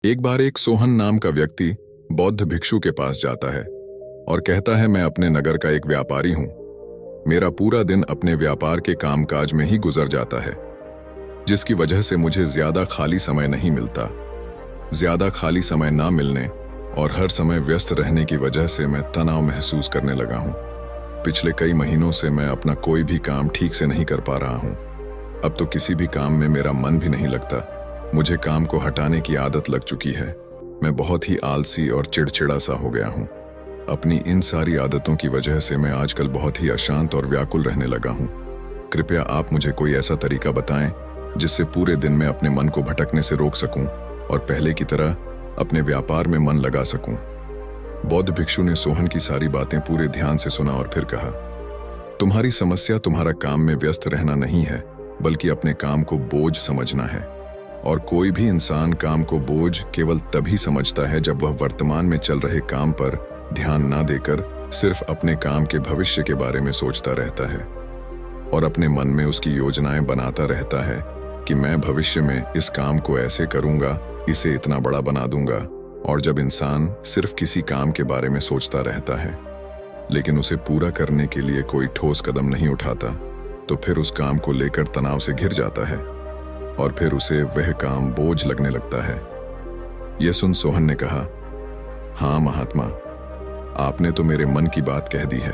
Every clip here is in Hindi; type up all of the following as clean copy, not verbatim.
एक बार एक सोहन नाम का व्यक्ति बौद्ध भिक्षु के पास जाता है और कहता है, मैं अपने नगर का एक व्यापारी हूं। मेरा पूरा दिन अपने व्यापार के कामकाज में ही गुजर जाता है, जिसकी वजह से मुझे ज्यादा खाली समय नहीं मिलता। ज्यादा खाली समय ना मिलने और हर समय व्यस्त रहने की वजह से मैं तनाव महसूस करने लगा हूं। पिछले कई महीनों से मैं अपना कोई भी काम ठीक से नहीं कर पा रहा हूं। अब तो किसी भी काम में मेरा मन भी नहीं लगता। मुझे काम को हटाने की आदत लग चुकी है। मैं बहुत ही आलसी और चिड़चिड़ा सा हो गया हूं। अपनी इन सारी आदतों की वजह से मैं आजकल बहुत ही अशांत और व्याकुल रहने लगा हूं। कृपया आप मुझे कोई ऐसा तरीका बताएं जिससे पूरे दिन में अपने मन को भटकने से रोक सकूं और पहले की तरह अपने व्यापार में मन लगा सकूं। बौद्ध भिक्षु ने सोहन की सारी बातें पूरे ध्यान से सुना और फिर कहा, तुम्हारी समस्या तुम्हारा काम में व्यस्त रहना नहीं है, बल्कि अपने काम को बोझ समझना है। और कोई भी इंसान काम को बोझ केवल तभी समझता है जब वह वर्तमान में चल रहे काम पर ध्यान ना देकर सिर्फ अपने काम के भविष्य के बारे में सोचता रहता है और अपने मन में उसकी योजनाएं बनाता रहता है कि मैं भविष्य में इस काम को ऐसे करूंगा, इसे इतना बड़ा बना दूंगा। और जब इंसान सिर्फ किसी काम के बारे में सोचता रहता है लेकिन उसे पूरा करने के लिए कोई ठोस कदम नहीं उठाता, तो फिर उस काम को लेकर तनाव से घिर जाता है और फिर उसे वह काम बोझ लगने लगता है। यह सुन सोहन ने कहा, हाँ महात्मा, आपने तो मेरे मन की बात कह दी है।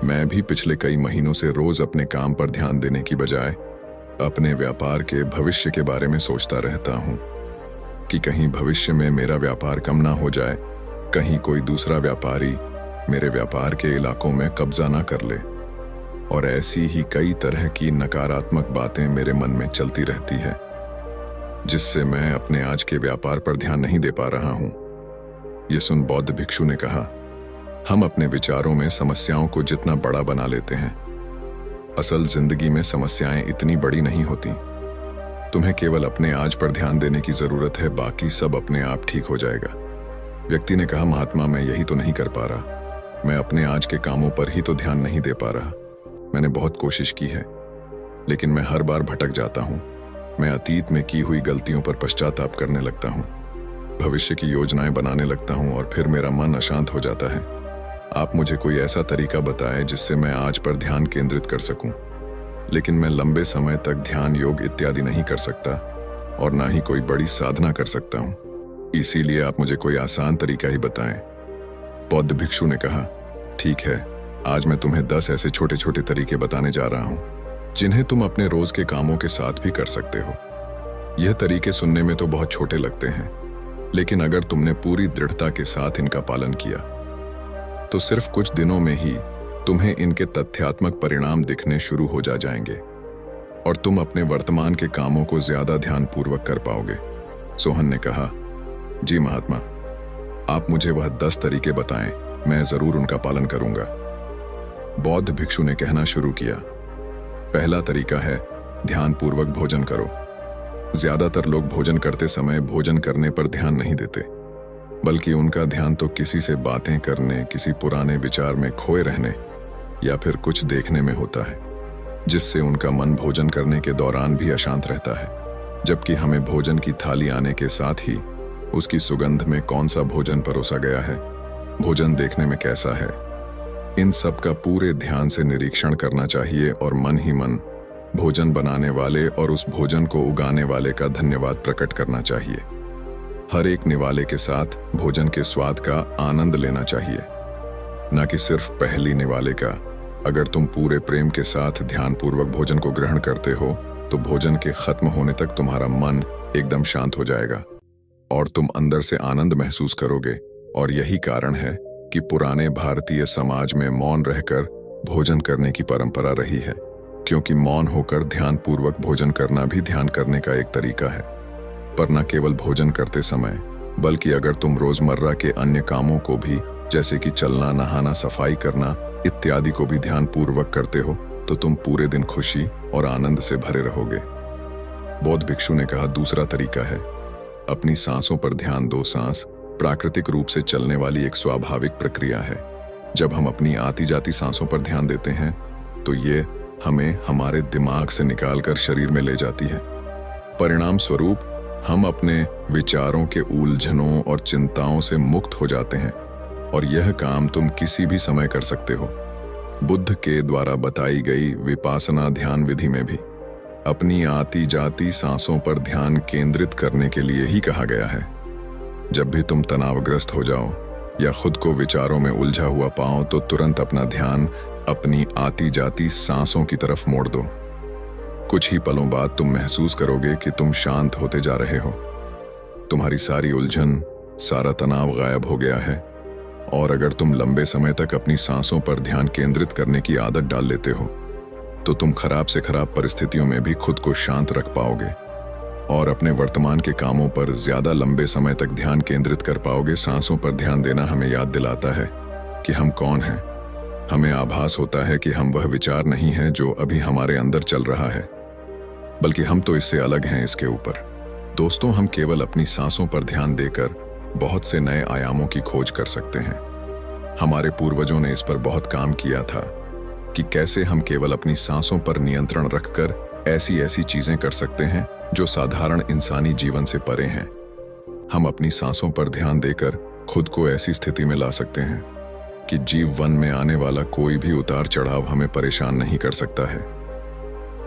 मैं भी पिछले कई महीनों से रोज अपने काम पर ध्यान देने की बजाय अपने व्यापार के भविष्य के बारे में सोचता रहता हूं कि कहीं भविष्य में मेरा व्यापार कम ना हो जाए, कहीं कोई दूसरा व्यापारी मेरे व्यापार के इलाकों में कब्जा ना कर ले। और ऐसी ही कई तरह की नकारात्मक बातें मेरे मन में चलती रहती है, जिससे मैं अपने आज के व्यापार पर ध्यान नहीं दे पा रहा हूं। यह सुन बौद्ध भिक्षु ने कहा, हम अपने विचारों में समस्याओं को जितना बड़ा बना लेते हैं, असल जिंदगी में समस्याएं इतनी बड़ी नहीं होती। तुम्हें केवल अपने आज पर ध्यान देने की जरूरत है, बाकी सब अपने आप ठीक हो जाएगा। व्यक्ति ने कहा, महात्मा, मैं यही तो नहीं कर पा रहा। मैं अपने आज के कामों पर ही तो ध्यान नहीं दे पा रहा। मैंने बहुत कोशिश की है, लेकिन मैं हर बार भटक जाता हूं। मैं अतीत में की हुई गलतियों पर पश्चाताप करने लगता हूं, भविष्य की योजनाएं बनाने लगता हूं और फिर मेरा मन अशांत हो जाता है। आप मुझे कोई ऐसा तरीका बताएं जिससे मैं आज पर ध्यान केंद्रित कर सकूं, लेकिन मैं लंबे समय तक ध्यान, योग इत्यादि नहीं कर सकता और ना ही कोई बड़ी साधना कर सकता हूं। इसीलिए आप मुझे कोई आसान तरीका ही बताएं। बौद्ध भिक्षु ने कहा, ठीक है, आज मैं तुम्हें 10 ऐसे छोटे छोटे तरीके बताने जा रहा हूं जिन्हें तुम अपने रोज के कामों के साथ भी कर सकते हो। यह तरीके सुनने में तो बहुत छोटे लगते हैं, लेकिन अगर तुमने पूरी दृढ़ता के साथ इनका पालन किया तो सिर्फ कुछ दिनों में ही तुम्हें इनके तथ्यात्मक परिणाम दिखने शुरू हो जाएंगे और तुम अपने वर्तमान के कामों को ज्यादा ध्यानपूर्वक कर पाओगे। सोहन ने कहा, जी महात्मा, आप मुझे वह 10 तरीके बताएं, मैं जरूर उनका पालन करूंगा। बौद्ध भिक्षु ने कहना शुरू किया, पहला तरीका है ध्यानपूर्वक भोजन करो। ज्यादातर लोग भोजन करते समय भोजन करने पर ध्यान नहीं देते, बल्कि उनका ध्यान तो किसी से बातें करने, किसी पुराने विचार में खोए रहने या फिर कुछ देखने में होता है, जिससे उनका मन भोजन करने के दौरान भी अशांत रहता है। जबकि हमें भोजन की थाली आने के साथ ही उसकी सुगंध में कौन सा भोजन परोसा गया है, भोजन देखने में कैसा है, इन सब का पूरे ध्यान से निरीक्षण करना चाहिए और मन ही मन भोजन बनाने वाले और उस भोजन को उगाने वाले का धन्यवाद प्रकट करना चाहिए। हर एक निवाले के साथ भोजन के स्वाद का आनंद लेना चाहिए, न कि सिर्फ पहली निवाले का। अगर तुम पूरे प्रेम के साथ ध्यानपूर्वक भोजन को ग्रहण करते हो तो भोजन के खत्म होने तक तुम्हारा मन एकदम शांत हो जाएगा और तुम अंदर से आनंद महसूस करोगे। और यही कारण है कि पुराने भारतीय समाज में मौन रहकर भोजन करने की परंपरा रही है, क्योंकि मौन होकर ध्यानपूर्वक भोजन करना भी ध्यान करने का एक तरीका है। पर न केवल भोजन करते समय, बल्कि अगर तुम रोजमर्रा के अन्य कामों को भी, जैसे कि चलना, नहाना, सफाई करना इत्यादि को भी ध्यानपूर्वक करते हो तो तुम पूरे दिन खुशी और आनंद से भरे रहोगे। बौद्ध भिक्षु ने कहा, दूसरा तरीका है अपनी सांसों पर ध्यान दो। सांस प्राकृतिक रूप से चलने वाली एक स्वाभाविक प्रक्रिया है। जब हम अपनी आती जाती सांसों पर ध्यान देते हैं तो ये हमें हमारे दिमाग से निकालकर शरीर में ले जाती है। परिणाम स्वरूप हम अपने विचारों के उलझनों और चिंताओं से मुक्त हो जाते हैं, और यह काम तुम किसी भी समय कर सकते हो। बुद्ध के द्वारा बताई गई विपासना ध्यान विधि में भी अपनी आती जाती सांसों पर ध्यान केंद्रित करने के लिए ही कहा गया है। जब भी तुम तनावग्रस्त हो जाओ या खुद को विचारों में उलझा हुआ पाओ, तो तुरंत अपना ध्यान अपनी आती जाती सांसों की तरफ मोड़ दो। कुछ ही पलों बाद तुम महसूस करोगे कि तुम शांत होते जा रहे हो। तुम्हारी सारी उलझन, सारा तनाव गायब हो गया है। और अगर तुम लंबे समय तक अपनी सांसों पर ध्यान केंद्रित करने की आदत डाल लेते हो, तो तुम खराब से खराब परिस्थितियों में भी खुद को शांत रख पाओगे और अपने वर्तमान के कामों पर ज्यादा लंबे समय तक ध्यान केंद्रित कर पाओगे। सांसों पर ध्यान देना हमें याद दिलाता है कि हम कौन हैं। हमें आभास होता है कि हम वह विचार नहीं हैं जो अभी हमारे अंदर चल रहा है, बल्कि हम तो इससे अलग हैं इसके ऊपर। दोस्तों, हम केवल अपनी सांसों पर ध्यान देकर बहुत से नए आयामों की खोज कर सकते हैं। हमारे पूर्वजों ने इस पर बहुत काम किया था कि कैसे हम केवल अपनी सांसों पर नियंत्रण रखकर ऐसी ऐसी चीजें कर सकते हैं जो साधारण इंसानी जीवन से परे हैं। हम अपनी सांसों पर ध्यान देकर खुद को ऐसी स्थिति में ला सकते हैं कि जीव वन में आने वाला कोई भी उतार चढ़ाव हमें परेशान नहीं कर सकता है।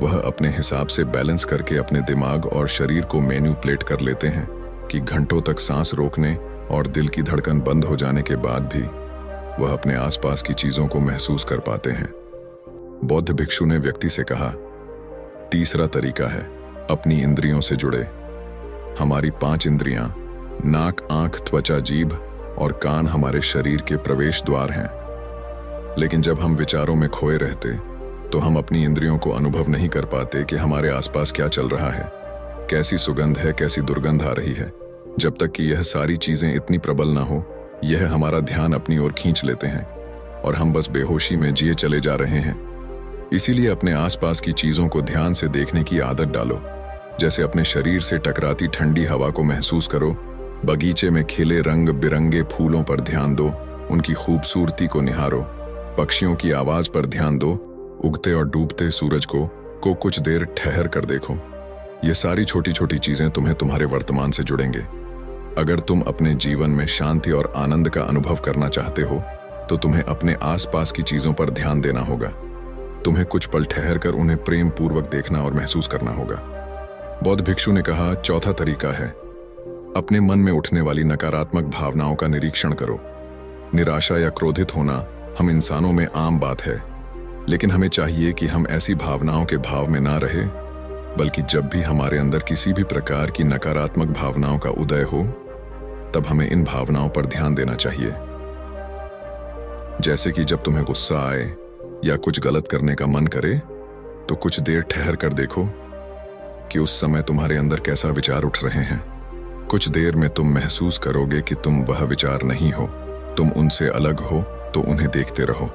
वह अपने हिसाब से बैलेंस करके अपने दिमाग और शरीर को मैनिपुलेट कर लेते हैं कि घंटों तक सांस रोकने और दिल की धड़कन बंद हो जाने के बाद भी वह अपने आसपास की चीजों को महसूस कर पाते हैं। बौद्ध भिक्षु ने व्यक्ति से कहा, तीसरा तरीका है अपनी इंद्रियों से जुड़े। हमारी 5 इंद्रियां नाक, आंख, त्वचा, जीभ और कान हमारे शरीर के प्रवेश द्वार हैं। लेकिन जब हम विचारों में खोए रहते तो हम अपनी इंद्रियों को अनुभव नहीं कर पाते कि हमारे आसपास क्या चल रहा है, कैसी सुगंध है, कैसी दुर्गंध आ रही है। जब तक कि यह सारी चीजें इतनी प्रबल ना हो, यह हमारा ध्यान अपनी ओर खींच लेते हैं और हम बस बेहोशी में जिए चले जा रहे हैं। इसीलिए अपने आसपास की चीजों को ध्यान से देखने की आदत डालो। जैसे अपने शरीर से टकराती ठंडी हवा को महसूस करो, बगीचे में खिले रंग बिरंगे फूलों पर ध्यान दो, उनकी खूबसूरती को निहारो, पक्षियों की आवाज पर ध्यान दो, उगते और डूबते सूरज को कुछ देर ठहर कर देखो। ये सारी छोटी छोटी चीजें तुम्हें तुम्हारे वर्तमान से जुड़ेंगे। अगर तुम अपने जीवन में शांति और आनंद का अनुभव करना चाहते हो, तो तुम्हें अपने आसपास की चीजों पर ध्यान देना होगा। तुम्हें कुछ पल ठहर कर उन्हें प्रेम पूर्वक देखना और महसूस करना होगा। बौद्ध भिक्षु ने कहा, चौथा तरीका है अपने मन में उठने वाली नकारात्मक भावनाओं का निरीक्षण करो। निराशा या क्रोधित होना हम इंसानों में आम बात है, लेकिन हमें चाहिए कि हम ऐसी भावनाओं के भाव में ना रहे, बल्कि जब भी हमारे अंदर किसी भी प्रकार की नकारात्मक भावनाओं का उदय हो, तब हमें इन भावनाओं पर ध्यान देना चाहिए। जैसे कि जब तुम्हें गुस्सा आए या कुछ गलत करने का मन करे, तो कुछ देर ठहर कर देखो कि उस समय तुम्हारे अंदर कैसा विचार उठ रहे हैं। कुछ देर में तुम महसूस करोगे कि तुम वह विचार नहीं हो, तुम उनसे अलग हो, तो उन्हें देखते रहो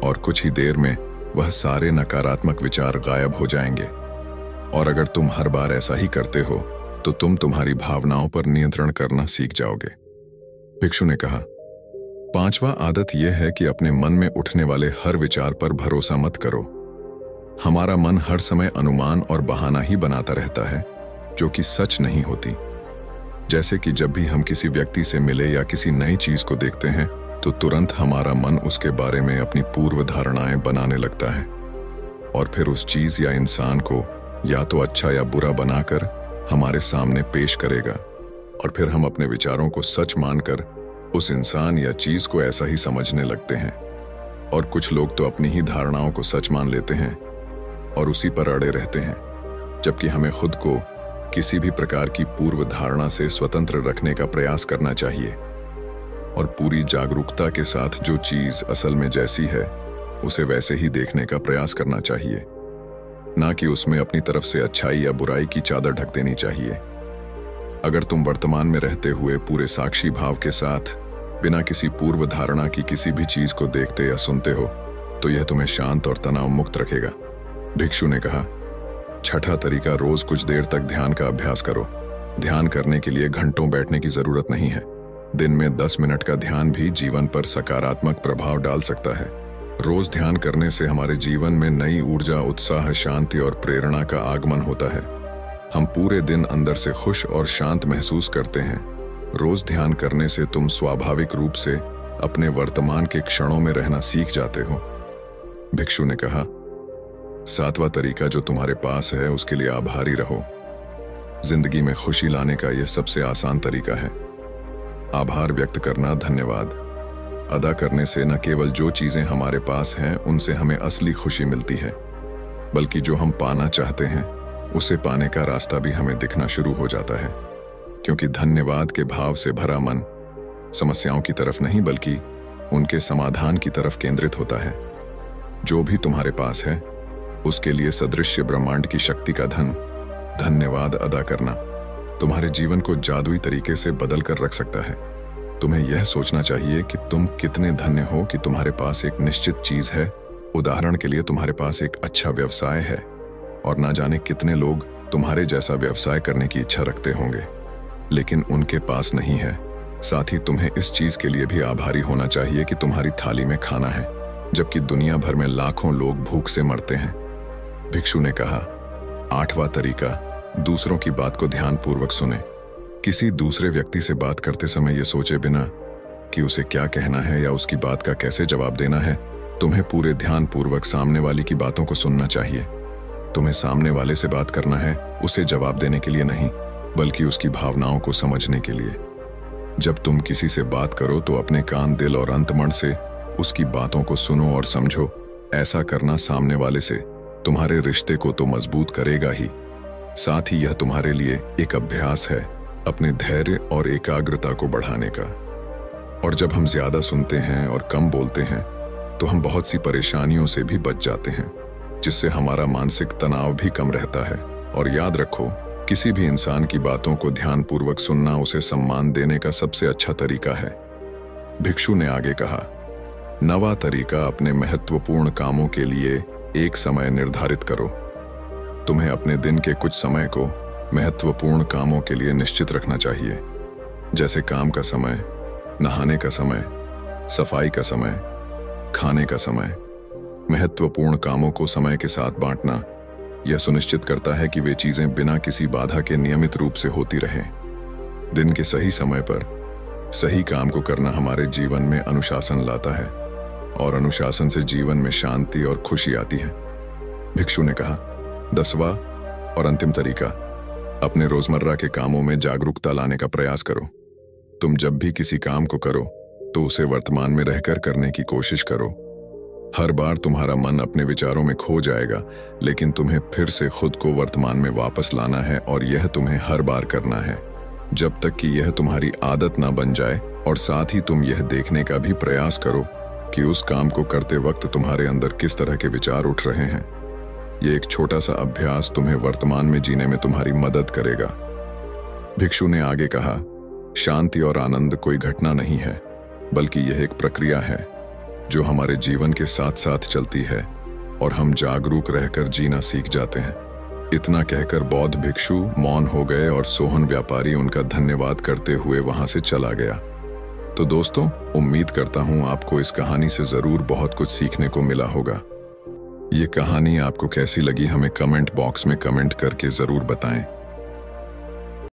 और कुछ ही देर में वह सारे नकारात्मक विचार गायब हो जाएंगे। और अगर तुम हर बार ऐसा ही करते हो, तो तुम तुम्हारी भावनाओं पर नियंत्रण करना सीख जाओगे। भिक्षु ने कहा, 5वां आदत यह है कि अपने मन में उठने वाले हर विचार पर भरोसा मत करो। हमारा मन हर समय अनुमान और बहाना ही बनाता रहता है, जो कि सच नहीं होती। जैसे कि जब भी हम किसी व्यक्ति से मिले या किसी नई चीज को देखते हैं, तो तुरंत हमारा मन उसके बारे में अपनी पूर्व धारणाएं बनाने लगता है और फिर उस चीज या इंसान को या तो अच्छा या बुरा बनाकर हमारे सामने पेश करेगा, और फिर हम अपने विचारों को सच मानकर उस इंसान या चीज को ऐसा ही समझने लगते हैं। और कुछ लोग तो अपनी ही धारणाओं को सच मान लेते हैं और उसी पर अड़े रहते हैं, जबकि हमें खुद को किसी भी प्रकार की पूर्व धारणा से स्वतंत्र रखने का प्रयास करना चाहिए और पूरी जागरूकता के साथ जो चीज असल में जैसी है उसे वैसे ही देखने का प्रयास करना चाहिए, ना कि उसमें अपनी तरफ से अच्छाई या बुराई की चादर ढक देनी चाहिए। अगर तुम वर्तमान में रहते हुए पूरे साक्षी भाव के साथ बिना किसी पूर्व धारणा की किसी भी चीज को देखते या सुनते हो, तो यह तुम्हें शांत और तनाव मुक्त रखेगा। भिक्षु ने कहा, 6ठा तरीका, रोज कुछ देर तक ध्यान का अभ्यास करो। ध्यान करने के लिए घंटों बैठने की जरूरत नहीं है। दिन में 10 मिनट का ध्यान भी जीवन पर सकारात्मक प्रभाव डाल सकता है। रोज ध्यान करने से हमारे जीवन में नई ऊर्जा, उत्साह, शांति और प्रेरणा का आगमन होता है। हम पूरे दिन अंदर से खुश और शांत महसूस करते हैं। रोज ध्यान करने से तुम स्वाभाविक रूप से अपने वर्तमान के क्षणों में रहना सीख जाते हो। भिक्षु ने कहा, 7वां तरीका जो तुम्हारे पास है उसके लिए आभारी रहो। जिंदगी में खुशी लाने का यह सबसे आसान तरीका है। आभार व्यक्त करना, धन्यवाद अदा करने से न केवल जो चीजें हमारे पास हैं उनसे हमें असली खुशी मिलती है, बल्कि जो हम पाना चाहते हैं उसे पाने का रास्ता भी हमें दिखना शुरू हो जाता है। क्योंकि धन्यवाद के भाव से भरा मन समस्याओं की तरफ नहीं बल्कि उनके समाधान की तरफ केंद्रित होता है। जो भी तुम्हारे पास है उसके लिए सदृश्य ब्रह्मांड की शक्ति का धन्यवाद अदा करना तुम्हारे जीवन को जादुई तरीके से बदल कर रख सकता है। तुम्हें यह सोचना चाहिए कि तुम कितने धन्य हो कि तुम्हारे पास एक निश्चित चीज है। उदाहरण के लिए तुम्हारे पास एक अच्छा व्यवसाय है और ना जाने कितने लोग तुम्हारे जैसा व्यवसाय करने की इच्छा रखते होंगे, लेकिन उनके पास नहीं है। साथ ही तुम्हें इस चीज के लिए भी आभारी होना चाहिए कि तुम्हारी थाली में खाना है, जबकि दुनिया भर में लाखों लोग भूख से मरते हैं। भिक्षु ने कहा, 8वां तरीका, दूसरों की बात को ध्यानपूर्वक सुने। किसी दूसरे व्यक्ति से बात करते समय यह सोचे बिना कि उसे क्या कहना है या उसकी बात का कैसे जवाब देना है, तुम्हें पूरे ध्यानपूर्वक सामने वाले की बातों को सुनना चाहिए। तुम्हें सामने वाले से बात करना है उसे जवाब देने के लिए नहीं, बल्कि उसकी भावनाओं को समझने के लिए। जब तुम किसी से बात करो तो अपने कान, दिल और अंतमन से उसकी बातों को सुनो और समझो। ऐसा करना सामने वाले से तुम्हारे रिश्ते को तो मजबूत करेगा ही, साथ ही यह तुम्हारे लिए एक अभ्यास है अपने धैर्य और एकाग्रता को बढ़ाने का। और जब हम ज्यादा सुनते हैं और कम बोलते हैं तो हम बहुत सी परेशानियों से भी बच जाते हैं, जिससे हमारा मानसिक तनाव भी कम रहता है। और याद रखो, किसी भी इंसान की बातों को ध्यानपूर्वक सुनना उसे सम्मान देने का सबसे अच्छा तरीका है। भिक्षु ने आगे कहा, 9वां तरीका, अपने महत्वपूर्ण कामों के लिए एक समय निर्धारित करो। तुम्हें अपने दिन के कुछ समय को महत्वपूर्ण कामों के लिए निश्चित रखना चाहिए, जैसे काम का समय, नहाने का समय, सफाई का समय, खाने का समय। महत्वपूर्ण कामों को समय के साथ बांटना यह सुनिश्चित करता है कि वे चीजें बिना किसी बाधा के नियमित रूप से होती रहें। दिन के सही समय पर सही काम को करना हमारे जीवन में अनुशासन लाता है और अनुशासन से जीवन में शांति और खुशी आती है। भिक्षु ने कहा, 10वां और अंतिम तरीका, अपने रोजमर्रा के कामों में जागरूकता लाने का प्रयास करो। तुम जब भी किसी काम को करो तो उसे वर्तमान में रहकर करने की कोशिश करो। हर बार तुम्हारा मन अपने विचारों में खो जाएगा, लेकिन तुम्हें फिर से खुद को वर्तमान में वापस लाना है और यह तुम्हें हर बार करना है जब तक कि यह तुम्हारी आदत ना बन जाए। और साथ ही तुम यह देखने का भी प्रयास करो कि उस काम को करते वक्त तुम्हारे अंदर किस तरह के विचार उठ रहे हैं। यह एक छोटा सा अभ्यास तुम्हें वर्तमान में जीने में तुम्हारी मदद करेगा। भिक्षु ने आगे कहा, शांति और आनंद कोई घटना नहीं है, बल्कि यह एक प्रक्रिया है जो हमारे जीवन के साथ साथ चलती है और हम जागरूक रहकर जीना सीख जाते हैं। इतना कहकर बौद्ध भिक्षु मौन हो गए और सोहन व्यापारी उनका धन्यवाद करते हुए वहां से चला गया। तो दोस्तों, उम्मीद करता हूं आपको इस कहानी से जरूर बहुत कुछ सीखने को मिला होगा। ये कहानी आपको कैसी लगी हमें कमेंट बॉक्स में कमेंट करके जरूर बताएं।